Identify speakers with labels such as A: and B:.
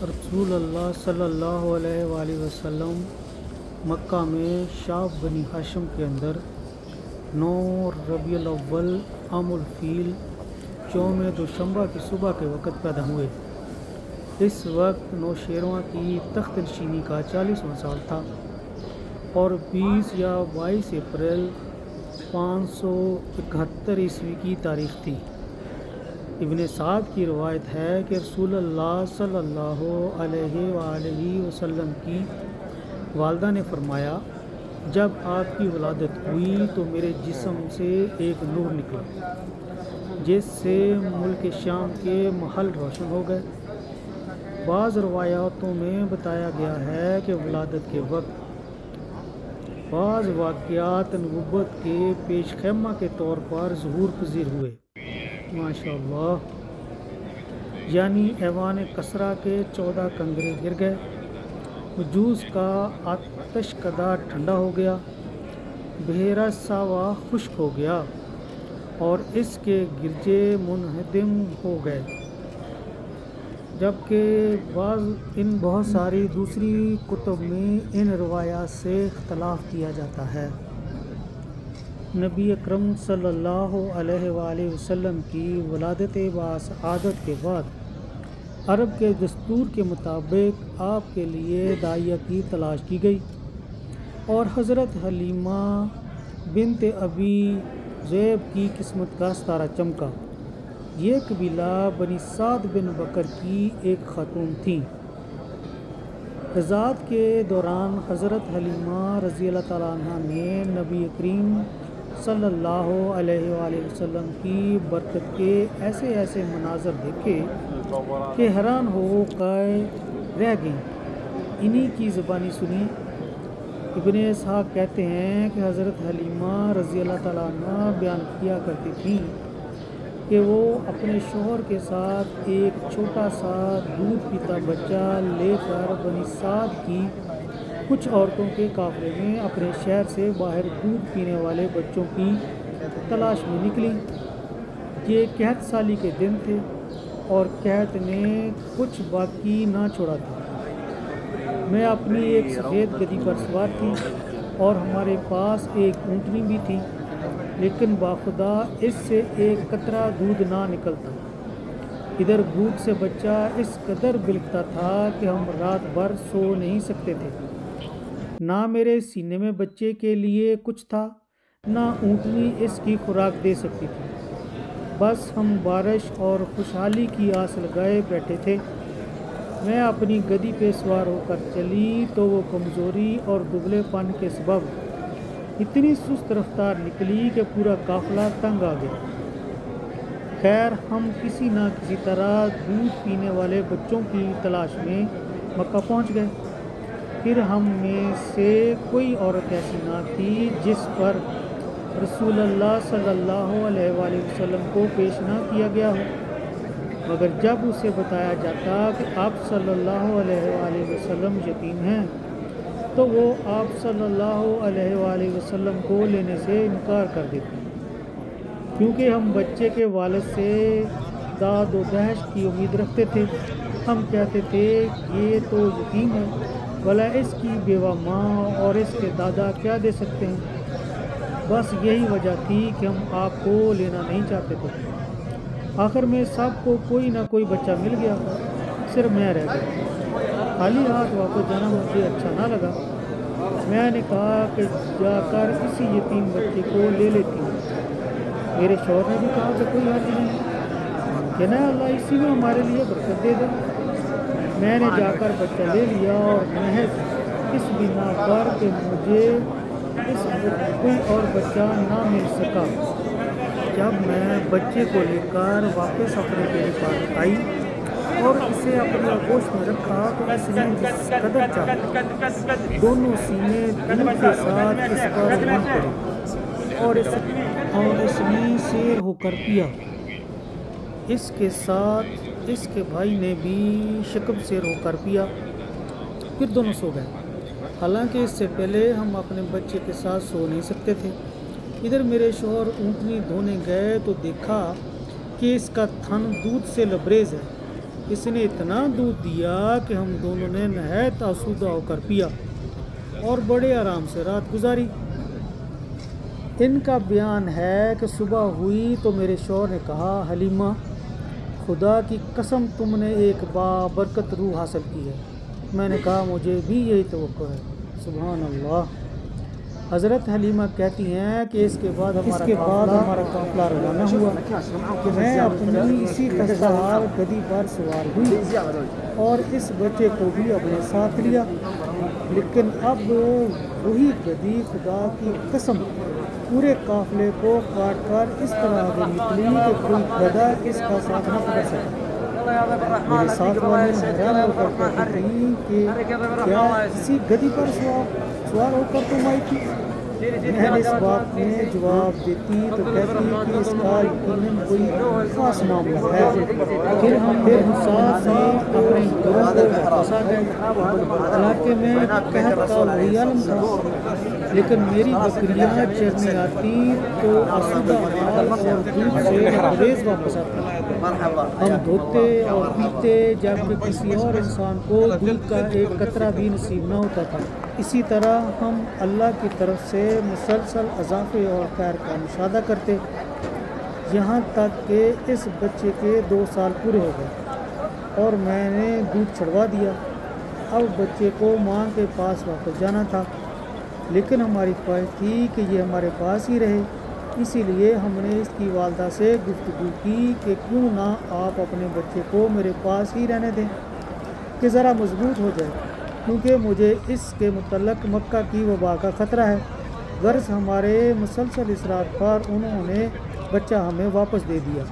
A: رسول اللہ صلی اللہ علیہ وآلہ وسلم مکہ میں شعب بنی ہاشم کے اندر 9 ربیع الاول عام الفیل چوم دوشنبہ کی صبح کے وقت پیدا ہوئے۔ اس وقت نوشیروان کی تخت نشینی کا 40واں سال تھا اور 20 یا 22 اپریل 571 عیسوی کی تاریخ تھی۔ ابن سعد کی روایت ہے کہ رسول اللہ صلی اللہ علیہ وآلہ وسلم کی والدہ نے فرمایا، جب آپ کی ولادت ہوئی تو میرے جسم سے ایک نور نکلا جس سے ملک شام کے محل روشن ہو گئے۔ بعض روایاتوں میں بتایا گیا ہے کہ ولادت کے وقت بعض واقعات نبوت کے پیش خیمہ کے طور پر ظہور پذیر ہوئے۔ ماشاءاللہ، یعنی ایوان کسریٰ کے 14 کنگرے گر گئے، مجوس کا آتش کدہ ٹھنڈا ہو گیا، بحیرہ ساوا خشک ہو گیا اور اس کے گرجے منہدم ہو گئے، جبکہ بہت ساری دوسری کتب میں ان روایات سے اختلاف کیا جاتا ہے۔ نبی اکرم صلی اللہ علیہ وآلہ وسلم کی ولادت باسعادت کے بعد عرب کے دستور کے مطابق آپ کے لیے داعیہ کی تلاش کی گئی اور حضرت حلیمہ بنت ابی ذئب کی قسمت کا ستارہ چمکا۔ یہ قبیلہ بنی سعد بن بکر کی ایک خاتون تھیں۔ رضاعت کے دوران حضرت حلیمہ رضی اللہ تعالیٰ عنہ نے نبی کریم صلی اللہ علیہ وآلہ وسلم کی برکت کے ایسے مناظر دیکھے کہ حیران ہو کر رہ گئیں۔ انہی کی زبانی سنی۔ ابن اسحاق کہتے ہیں کہ حضرت حلیمہ رضی اللہ تعالیٰ عنہ بیان کیا کرتی تھیں کہ وہ اپنے شوہر کے ساتھ ایک چھوٹا سا دودھ پیتا بچہ لے کر بنی سعد کی کچھ عورتوں کے قافلے میں اپنے شہر سے باہر دودھ پینے والے بچوں کی تلاش میں نکلی۔ یہ قحط سالی کے دن تھے اور قحط نے کچھ باقی نہ چھوڑا تھا۔ میں اپنی ایک سفید گدھی پر سوار تھی اور ہمارے پاس ایک اونٹنی بھی تھی، لیکن باخدا اس سے ایک قطرہ دودھ نہ نکلتا۔ ادھر بھوک سے بچہ اس قدر بلکتا تھا کہ ہم رات بھر سو نہیں سکتے تھے۔ نہ میرے سینے میں بچے کے لیے کچھ تھا، نہ اونٹنی اس کی خوراک دے سکتی تھی۔ بس ہم بارش اور خوشحالی کی آس لگائے بیٹھے تھے۔ میں اپنی گدھی پہ سوار ہو کر چلی تو وہ کمزوری اور دبلے پن کے سبب اتنی سست رفتار نکلی کہ پورا قافلہ تنگ آ گیا۔ خیر، ہم کسی نہ کسی طرح دودھ پینے والے بچوں کی تلاش میں مکہ پہنچ گئے۔ پھر ہم میں سے کوئی عورت ایسی نہ تھی جس پر رسول اللہ صلی اللہ علیہ وآلہ وسلم کو پیش نہ کیا گیا ہو، مگر جب اسے بتایا جاتا کہ آپ صلی اللہ علیہ وآلہ وسلم یتیم ہیں تو وہ آپ صلی اللہ علیہ وآلہ وسلم کو لینے سے انکار کر دیتی، کیونکہ ہم بچے کے والد سے داد و دہش کی امید رکھتے تھے۔ ہم کہتے تھے یہ تو یتیم ہے، بھلا اس کی بیوہ ماں اور اس کے دادا کیا دے سکتے ہیں؟ بس یہی وجہ تھی کہ ہم آپ کو لینا نہیں چاہتے تھے۔ آخر میں سب کو کوئی نہ کوئی بچہ مل گیا، صرف میں رہ گیا۔ خالی ہاتھ واپس جانا مجھے اچھا نہ لگا۔ میں نے کہا کہ جا کر اسی یتیم بچے کو لے لیتی ہوں۔ میرے شوہر نے بھی کہا کہ کوئی حرج نہیں، کہ نہ اللہ اسی میں ہمارے لیے برکت دے دے۔ میں نے جا کر بچہ لے لیا اور محض اس بنا پر کہ مجھے اس وقت کوئی اور بچہ نہ مل سکا، جب میں بچے کو لے کر واپس اپنے بیٹے پاس آئی اور اسے اپنی آغوش میں رکھا تو اس نے جس قدر چاہا دونوں سینے دل کے ساتھ اس پر مٹ پڑے اور اس نے سیر ہو کر پیا۔ اس کے ساتھ اس کے بھائی نے بھی شکم سیر ہو کر پیا، پھر دونوں سو گئے۔ حالانکہ اس سے پہلے ہم اپنے بچے کے ساتھ سو نہیں سکتے تھے۔ ادھر میرے شوہر اونٹنی دھونے گئے تو دیکھا کہ اس کا تھن دودھ سے لبریز ہے، اس نے اتنا دودھ دیا کہ ہم دونوں نے نہایت آسودہ ہو کر پیا اور بڑے آرام سے رات گزاری۔ ان کا بیان ہے کہ صبح ہوئی تو میرے شوہر نے کہا، حلیمہ، خدا کی قسم تم نے ایک بابرکت روح حاصل کی ہے۔ میں نے کہا مجھے بھی یہی توقع ہے۔ سبحان اللہ۔ حضرت حلیمہ کہتی ہیں کہ اس کے بعد ہمارا قافلہ روانہ ہوا کہ میں اپنی اسی خستہ حال گدی پر سوار ہوئی اور اس بچے کو بھی اپنے ساتھ لیا، لیکن اب وہی گدی خدا کی قسم پورے قافلے کو کاٹ کر اس طرح آگے نکلی کہ کوئی گدھا اس کا ساتھ نہ پکڑ سکا۔ میرے ساتھ والے حیران ہو کر کہتی تھی کہ کیا اسی گدی پر سوار ہو کر تم آئی تھی؟ میں اس بات میں جواب دیتی تو کہتی کہ اس کا یقیناً کوئی خاص معاملہ ہے۔ پھر ہم ساتھ ساتھ اپنے گھروں کو واپس آ گئے۔ علاقے میں قحط کا وہی عالم تھا، لیکن میری بکریاں چرنے آتی تو آسودہ حال اور دودھ سے لبریز واپس آتی۔ ہم دھوتے اور پیتے جبکہ کسی اور انسان کو دودھ کا ایک قطرہ بھی نصیب نہ ہوتا تھا۔ اسی طرح ہم اللہ کی طرف سے مسلسل اضافے اور خیر کا مشاہدہ کرتے، یہاں تک کہ اس بچے کے 2 سال پورے ہو گئے اور میں نے دودھ چھڑوا دیا۔ اب بچے کو ماں کے پاس واپس جانا تھا، لیکن ہماری خواہش تھی کہ یہ ہمارے پاس ہی رہے، اسی لیے ہم نے اس کی والدہ سے گفتگو کی کہ کیوں نہ آپ اپنے بچے کو میرے پاس ہی رہنے دیں کہ ذرا مضبوط ہو جائے، کیونکہ مجھے اس کے متعلق مکہ کی وبا کا خطرہ ہے۔ غرض ہمارے مسلسل اصرار پر انہوں نے بچہ ہمیں واپس دے دیا۔